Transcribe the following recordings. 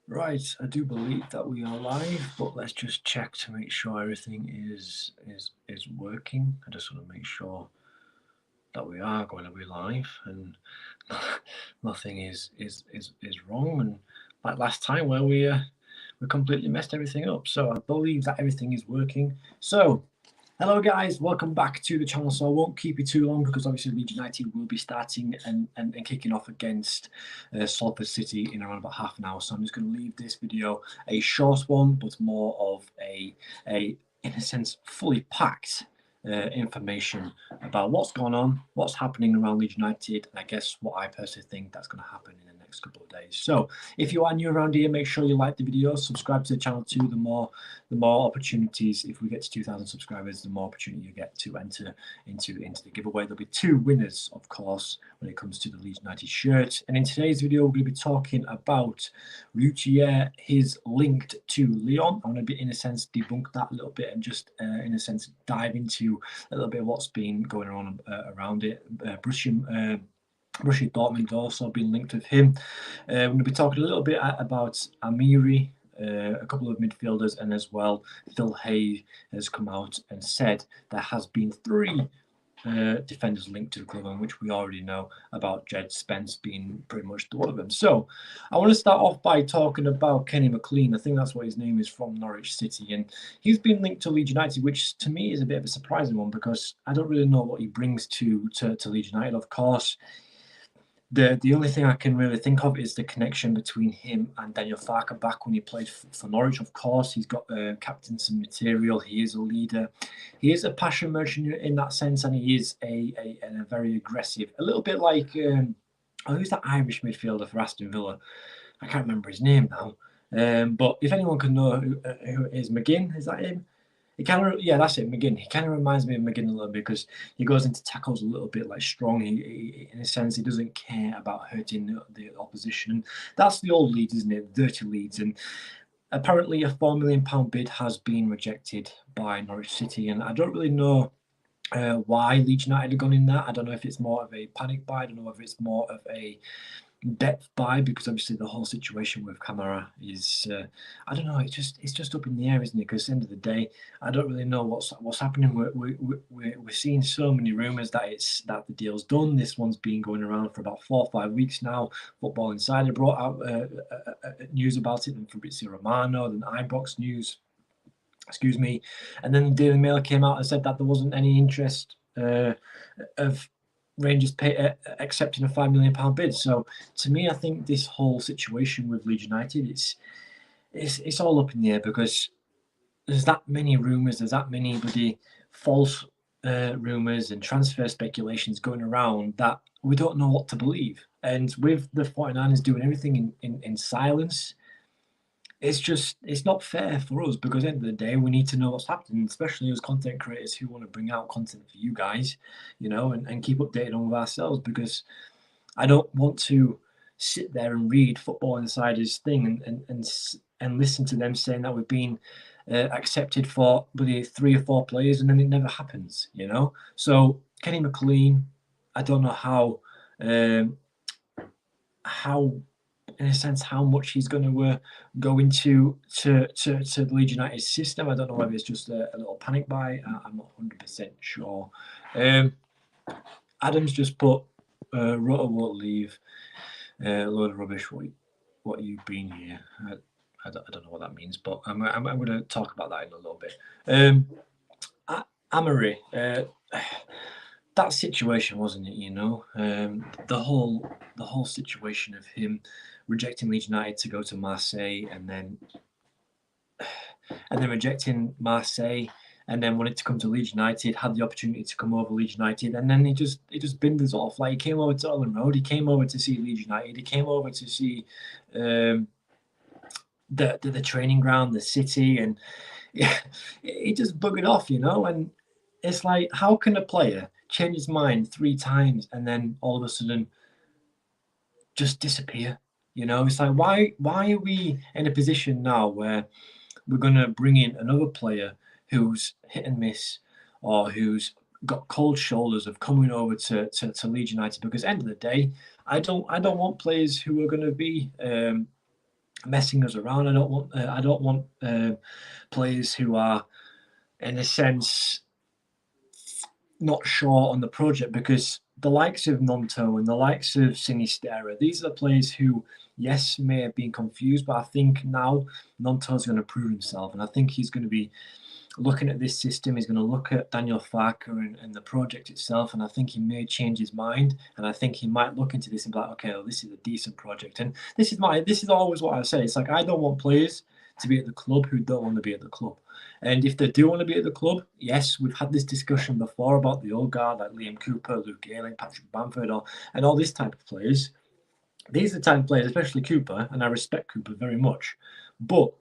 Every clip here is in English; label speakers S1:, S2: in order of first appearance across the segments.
S1: Right, I do believe that we are live, but let's just check to make sure everything is working. I just want to make sure that we are going to be live and nothing is wrong. And like last time where we completely messed everything up. So I believe that everything is working. So hello guys, welcome back to the channel. So I won't keep you too long because obviously Leeds United will be starting and kicking off against Salford City in around about half an hour. So I'm just going to leave this video a short one, but more of a in a sense fully packed information about what's going on, what's happening around Leeds United, and I guess what I personally think that's going to happen in the next couple of days. So if you are new around here, make sure you like the video, subscribe to the channel too. The more opportunities, if we get to 2,000 subscribers, the more opportunity you get to enter into the giveaway. There'll be two winners, of course, when it comes to the Leeds United shirt. And in today's video, we're going to be talking about Rutter, his linked to Leon. I want to be, in a sense, debunk that a little bit and just, in a sense, dive into a little bit of what's been going on around it. Borussia Dortmund also been linked with him. We're going to be talking a little bit about Amiri, a couple of midfielders, and as well, Phil Hay has come out and said there has been three defenders linked to the club, and which we already know about Jed Spence being pretty much the one of them. So I want to start off by talking about Kenny McLean. I think that's what his name is, from Norwich City, and he's been linked to Leeds United, which to me is a bit of a surprising one because I don't really know what he brings to Leeds United. Of course, the only thing I can really think of is the connection between him and Daniel Farker back when he played for Norwich. Of course, he's got captaincy material. He is a leader. He is a passion merchant in that sense, and he is a very aggressive. A little bit like who's that Irish midfielder for Aston Villa? I can't remember his name now. But if anyone can know who it is, McGinn, is that him? He kind of, yeah, that's it, McGinn. He kind of reminds me of McGinn a little bit because he goes into tackles a little bit like strong. In a sense, he doesn't care about hurting the opposition. And that's the old Leeds, isn't it? Dirty Leeds. And apparently, a £4 million bid has been rejected by Norwich City, and I don't really know why Leeds United have gone in that. I don't know if it's more of a panic buy. I don't know if it's more of a depth buy, because obviously the whole situation with Camara is I don't know, it's just up in the air, isn't it? Because at the end of the day, I don't really know what's happening. We're seeing so many rumours that the deal's done. This one's been going around for about 4 or 5 weeks now. Football Insider brought out news about it, and Fabrizio Romano, then Ibrox News, excuse me, and then the Daily Mail came out and said that there wasn't any interest of Rangers accepting a £5 million bid. So to me, I think this whole situation with Leeds United, it's all up in the air because there's that many rumours, there's that many bloody false rumours and transfer speculations going around that we don't know what to believe. And with the 49ers doing everything in silence, it's not fair for us, because at the end of the day we need to know what's happening, especially as content creators who want to bring out content for you guys, and keep updated on with ourselves, because I don't want to sit there and read Football Insider's thing and listen to them saying that we've been accepted for bloody 3 or 4 players and then it never happens. So Kenny McLean, I don't know how in a sense how much he's going to go into to the Leeds United system. I don't know whether it's just a little panic buy. I'm not 100% sure. Adams just put Rutter won't leave. A load of rubbish. What you've been here. I don't know what that means, but I'm going to talk about that in a little bit. Amory, that situation, wasn't it? The whole situation of him rejecting Leeds United to go to Marseille, and then rejecting Marseille, and then wanted to come to Leeds United, had the opportunity to come over Leeds United, and then he just binned us off. Like, he came over to Ellen Road, he came over to see Leeds United, he came over to see the training ground, the city, and yeah, he just buggered off, and it's like, how can a player change his mind 3 times and then all of a sudden just disappear? It's like, why are we in a position now where we're going to bring in another player who's hit and miss, or who's got cold shoulders of coming over to Leeds United? Because at the end of the day, I don't want players who are going to be messing us around. I don't want players who are, in a sense, not sure on the project, because the likes of Nonto and the likes of Sinistera, these are the players who, yes, may have been confused, but I think now Nonto's going to prove himself, and I think he's going to be looking at this system. He's going to look at Daniel Farker and the project itself, and I think he may change his mind, and I think he might look into this and be like, okay, well, this is a decent project. And this is always what I say. It's like, I don't want players to be at the club who don't want to be at the club. And if they do want to be at the club, yes, we've had this discussion before about the old guard like Liam Cooper, Luke Ayling, Patrick Bamford, and all this type of players. These are the type of players, especially Cooper, and I respect Cooper very much. But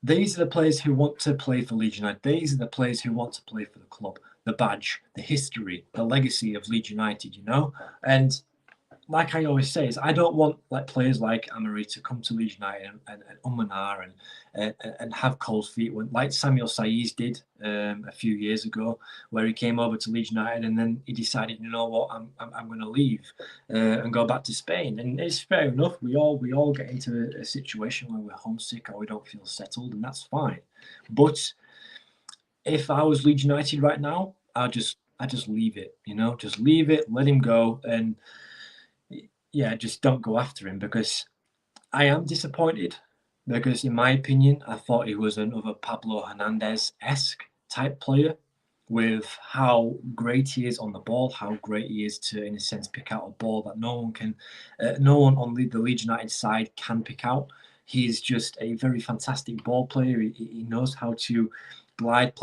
S1: these are the players who want to play for Leeds United. These are the players who want to play for the club, the badge, the history, the legacy of Leeds United, And like I always say, is I don't want players like Amory to come to Leeds United and Umanar and have cold feet, like Samuel Saiz did a few years ago, where he came over to Leeds United and then he decided, you know what, I'm going to leave and go back to Spain. And it's fair enough. We all get into a situation where we're homesick or we don't feel settled, and that's fine. But if I was Leeds United right now, I just leave it. Just leave it, let him go, and yeah, just don't go after him, because I am disappointed, because in my opinion, I thought he was another Pablo Hernandez-esque type player, with how great he is on the ball, how great he is to, in a sense, pick out a ball that no one on the Leeds United side can pick out. He's just a very fantastic ball player. He knows how to glide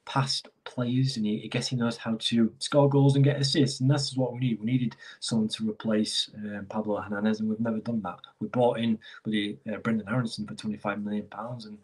S1: past players, and I guess he knows how to score goals and get assists, and that's what we need. We needed someone to replace Pablo Hernandez, and we've never done that. We brought in Brendan Aronson for £25 million, and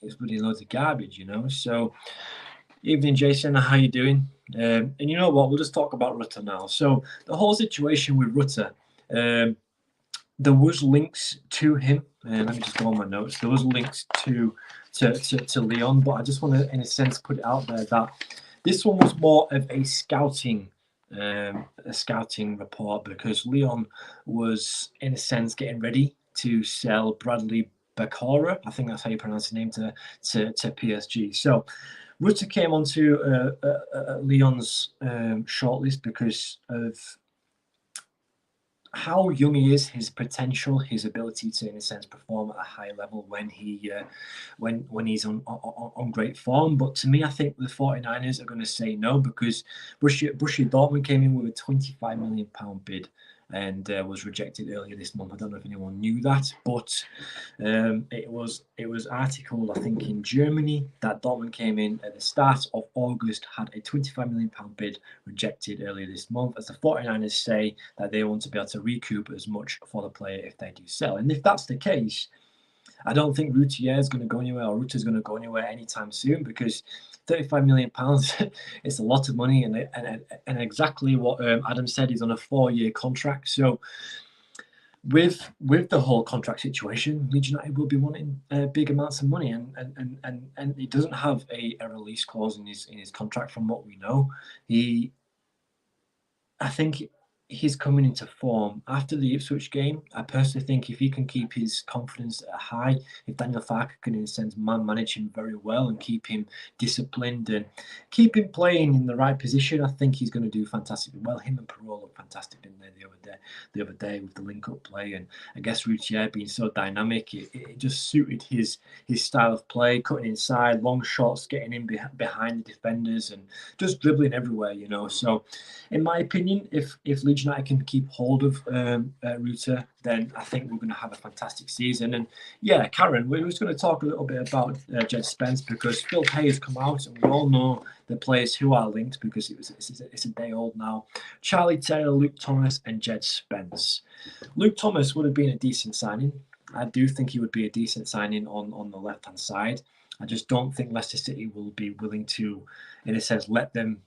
S1: it's really loads of garbage, So, evening, Jason. How you doing? And you know what? We'll just talk about Rutter now. So, the whole situation with Rutter, there was links to him. Let me just go on my notes. There was links to Leon, but I just want to, in a sense, put it out there that this one was more of a scouting report, because Leon was, in a sense, getting ready to sell Bradley Bakora. I think that's how you pronounce his name, to PSG. So Rutter came onto Leon's shortlist because of how young he is, his potential, his ability to, in a sense, perform at a high level when he's on great form. But to me, I think the 49ers are going to say no, because Borussia Dortmund came in with a £25 million bid and was rejected earlier this month. I don't know if anyone knew that, but it was articled, I think, in Germany, that Dortmund came in at the start of August, had a £25 million bid rejected earlier this month, as the 49ers say that they want to be able to recoup as much for the player if they do sell. And if that's the case, I don't think Routier is going to go anywhere, or Rutter's going to go anywhere anytime soon, because £35 million it's a lot of money, and exactly what Adam said, he's on a 4-year contract. So with the whole contract situation, Leeds United will be wanting big amounts of money, and he doesn't have a release clause in his contract, from what we know. I think he's coming into form after the Ipswich game. I personally think if he can keep his confidence high, if Daniel Farker can, in a sense, manage him very well and keep him disciplined and keep him playing in the right position, I think he's going to do fantastically well. Him and Perot looked fantastic in there the other day with the link-up play, and I guess Routier being so dynamic, it just suited his style of play, cutting inside, long shots, getting in behind the defenders, and just dribbling everywhere, So, in my opinion, if Leeds United can keep hold of Rutter, then I think we're going to have a fantastic season. And yeah, Karen, we're just going to talk a little bit about Jed Spence, because Phil Hay has come out, and we all know the players who are linked, because it's a day old now. Charlie Taylor, Luke Thomas, and Jed Spence. Luke Thomas would have been a decent signing. I do think he would be a decent signing on the left-hand side. I just don't think Leicester City will be willing to, in a sense, let them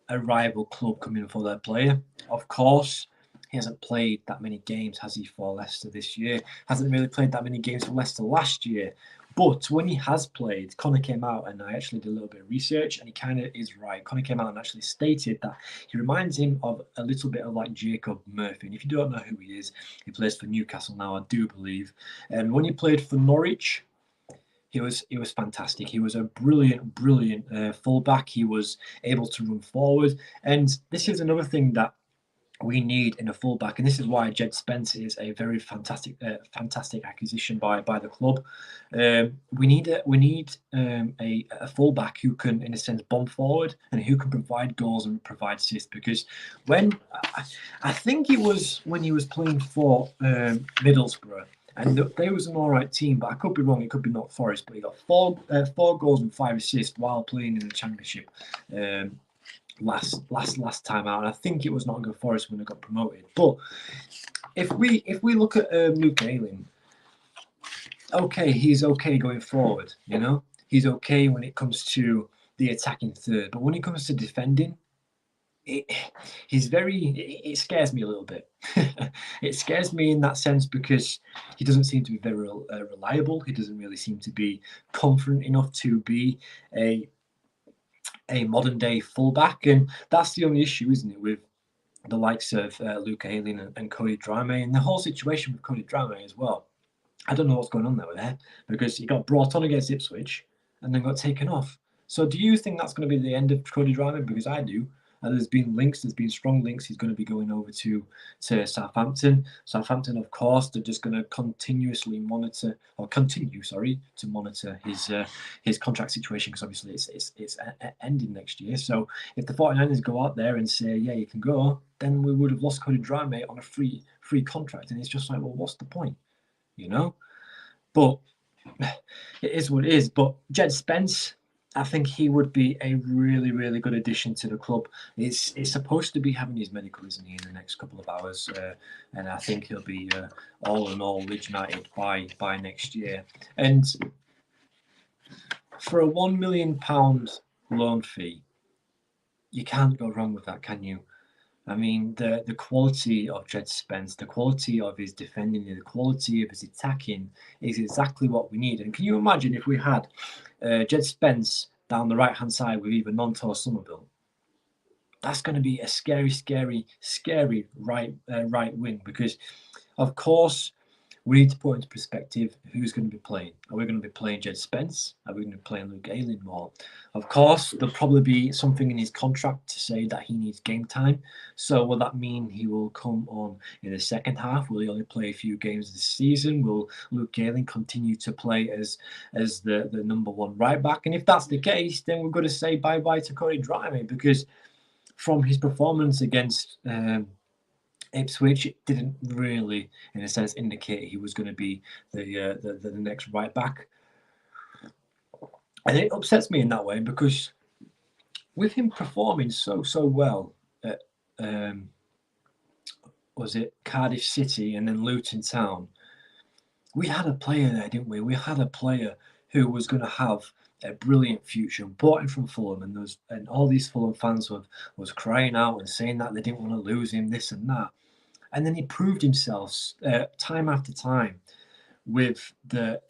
S1: a rival club come in for their player. Of course, he hasn't played that many games, has he, for Leicester this year? Hasn't really played that many games for Leicester last year. But when he has played, Connor came out, and I actually did a little bit of research, and he kind of is right. Connor came out and actually stated that he reminds him of a little bit of like Jacob Murphy. And if you don't know who he is, he plays for Newcastle now, I do believe. And when he played for Norwich, he was fantastic. He was a brilliant fullback. He was able to run forward, and this is another thing that we need in a fullback, and this is why Jed Spence is a very fantastic acquisition by the club. We need a fullback who can, in a sense, bomb forward and who can provide goals and provide assists. Because when I think it was when he was playing for Middlesbrough, and they was an all right team, but I could be wrong. It could be not Forest, but he got four goals and 5 assists while playing in the Championship. Last time out, and I think it was Nottingham Forest when they got promoted. But if we look at Luke Ayling, okay, he's okay going forward. You know, he's okay when it comes to the attacking third, but when it comes to defending, it scares me a little bit. It scares me in that sense because he doesn't seem to be very reliable. He doesn't really seem to be confident enough to be a modern day fullback, and that's the only issue, isn't it, with the likes of Luke Ayling and Cody Drameh, and the whole situation with Cody Drameh as well. I don't know what's going on there because he got brought on against Ipswich and then got taken off. So do you think that's going to be the end of Cody Drameh? Because I do. There's been strong links. He's going to be going over to Southampton. Southampton, of course, they're just going to continue to monitor his contract situation, because obviously it's ending next year. So if the 49ers go out there and say, yeah, you can go, then we would have lost Cody Drameh on a free contract, and it's just like, well, what's the point, you know? But it is what it is. But Jed Spence, I think he would be a really good addition to the club. It's supposed to be having his medical, isn't he, in the next couple of hours, and I think he'll be all in all Leeds United by next year. And for a £1 million loan fee, you can't go wrong with that, can you? I mean, the quality of Jed Spence, the quality of his defending, the quality of his attacking is exactly what we need. And can you imagine if we had Jed Spence down the right-hand side with either Nonto or Somerville? That's going to be a scary right wing, because, of course, we need to put into perspective who's going to be playing. Are we going to be playing Jed Spence? Are we going to be playing Luke Ayling more? Of course, there'll probably be something in his contract to say that he needs game time. So will that mean he will come on in the second half? Will he only play a few games this season? Will Luke Ayling continue to play as the number one right back? And if that's the case, then we're going to say bye-bye to Cody Drameh, because from his performance against Ipswich, it didn't really, in a sense, indicate he was going to be the next right back. And it upsets me in that way, because with him performing so well at was it Cardiff City and then Luton Town, we had a player there, didn't we? We had a player who was going to have a brilliant future, bought him from Fulham, and all these Fulham fans was crying out and saying that they didn't want to lose him, this and that. And then he proved himself time after time with the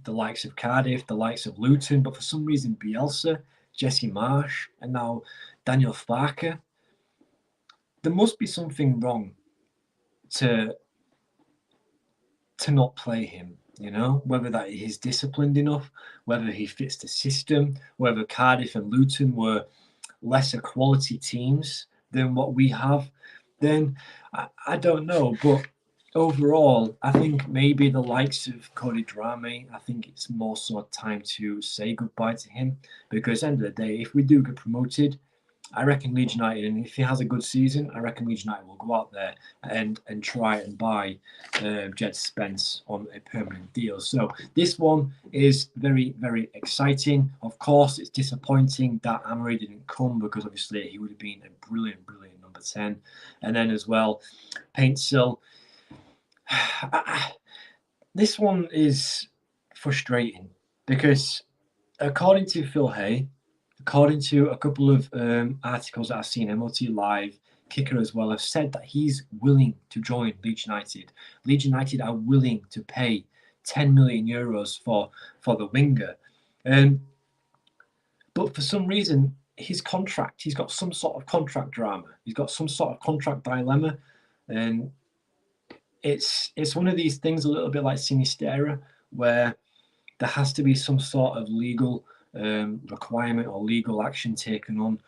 S1: likes of Cardiff, the likes of Luton, but for some reason Bielsa, Jesse Marsh, and now Daniel Farke. There must be something wrong to not play him, you know, whether that he's disciplined enough, whether he fits the system, whether Cardiff and Luton were lesser quality teams than what we have. Then I don't know, but overall, I think maybe the likes of Cody Drameh, I think it's more so time to say goodbye to him, because at the end of the day, if we do get promoted, I reckon Leeds United, and if he has a good season, I reckon Leeds United will go out there and try and buy Jed Spence on a permanent deal. So this one is very exciting. Of course, it's disappointing that Amory didn't come, because obviously he would have been a brilliant number 10. And then as well, Paintsil. This one is frustrating, because according to Phil Hay, according to a couple of articles that I've seen, MOT Live, Kicker as well, have said that he's willing to join Leeds United. Leeds United are willing to pay €10 million for the winger. But for some reason, his contract, he's got some sort of contract drama. He's got some sort of contract dilemma. And it's one of these things a little bit like Sinistera, where there has to be some sort of legal requirement or legal action taken on,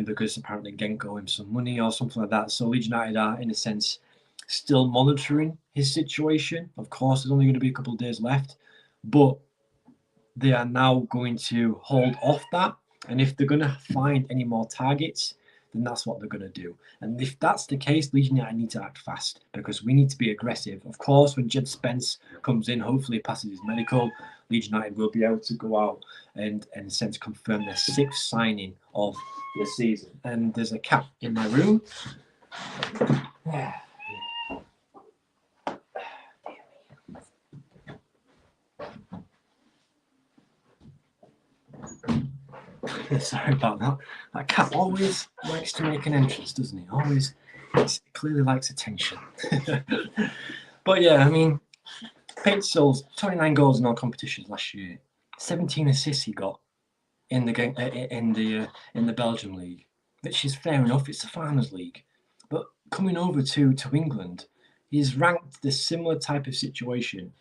S1: because apparently Genk owe him some money or something like that. So Leeds United are, in a sense, still monitoring his situation. Of course, there's only going to be a couple of days left, but they are now going to hold off that. And if they're going to find any more targets, then that's what they're going to do. And if that's the case, Leeds United need to act fast, because we need to be aggressive. Of course, when Jed Spence comes in, hopefully passes his medical, Leeds United will be able to go out and in a sense confirm their 6th signing of the season. And there's a cat in my room. Sorry about that. That cat always likes to make an entrance, doesn't he? Always, it clearly likes attention. But yeah, I mean, Paintsil's 29 goals in all competitions last year, 17 assists he got in the Belgium league, which is fair enough. It's the Farmers League, but coming over to England, he's ranked the similar type of situation,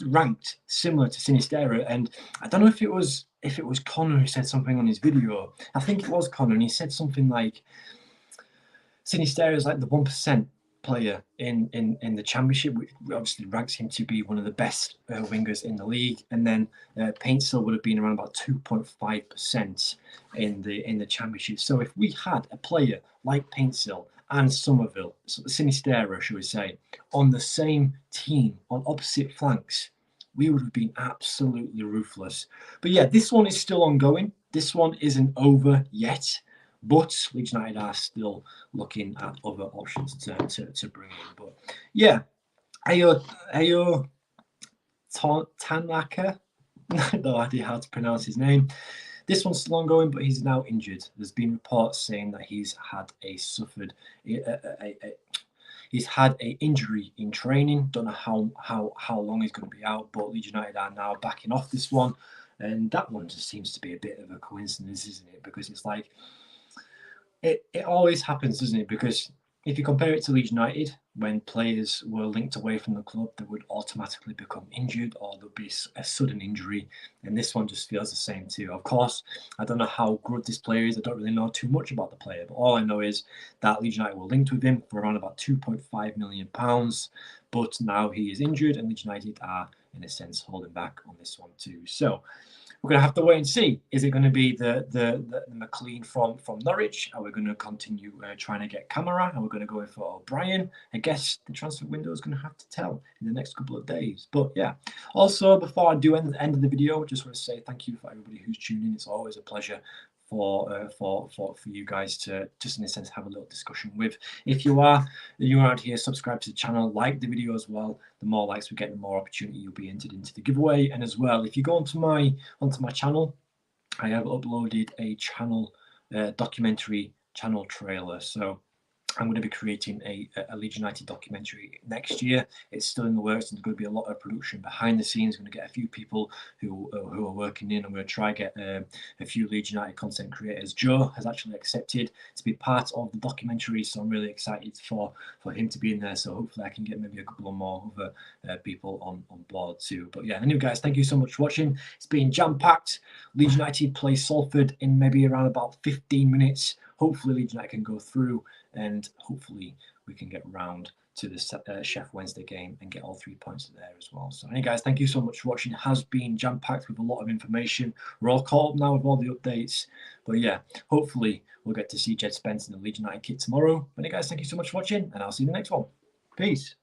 S1: ranked similar to Sinistera. And I don't know if it was Connor who said something on his video. I think it was Connor, and he said something like Sinistera is like the 1% player in the championship, which obviously ranks him to be one of the best wingers in the league. And then Paintsil would have been around about 2.5% in the championship. So if we had a player like Paintsil and Somerville, Sinistera, should we say, on the same team on opposite flanks, we would have been absolutely ruthless. But yeah, this one is still ongoing. This one isn't over yet, but Leeds United are still looking at other options to bring in. But yeah, Ayo Tanaka, no idea how to pronounce his name. This one's still ongoing, but he's now injured. There's been reports saying that he's had he's had an injury in training. Don't know how long he's going to be out, but Leeds United are now backing off this one. And that one just seems to be a bit of a coincidence, isn't it? Because it's like, it always happens, doesn't it? Because if you compare it to Leeds United, when players were linked away from the club, they would automatically become injured, or there'll be a sudden injury. And this one just feels the same too. Of course, I don't know how good this player is. I don't really know too much about the player, but all I know is that Leeds United were linked with him for around about £2.5 million. But now he is injured, and Leeds United are, in a sense, holding back on this one too. So we're going to have to wait and see. Is it going to be the McLean from Norwich? Are we going to continue trying to get Camara? Are we going to go in for O'Brien? I guess the transfer window is going to have to tell in the next couple of days. But yeah, also before I do end the video, I just want to say thank you for everybody who's tuned in. It's always a pleasure for you guys to just in a sense have a little discussion with. If you're out here, subscribe to the channel, like the video as well. The more likes we get, the more opportunity you'll be entered into the giveaway. And as well, if you go onto my channel, I have uploaded a channel documentary channel trailer. So I'm going to be creating a Leeds United documentary next year. It's still in the works, and there's going to be a lot of production behind the scenes. I'm going to get a few people who are working in. I'm going to try and get a few Leeds United content creators. Joe has actually accepted to be part of the documentary, so I'm really excited for him to be in there. So hopefully I can get maybe a couple of more other people on board too. But yeah, anyway guys, thank you so much for watching. It's been jam-packed. Leeds United play Salford in maybe around about 15 minutes. Hopefully Leeds United can go through, and hopefully we can get round to the Chef Wednesday game and get all 3 points there as well. So anyway guys, thank you so much for watching. It has been jam-packed with a lot of information. We're all caught up now with all the updates. But yeah, hopefully we'll get to see Jed Spence in the Leeds United kit tomorrow. But anyway guys, thank you so much for watching, and I'll see you in the next one. Peace.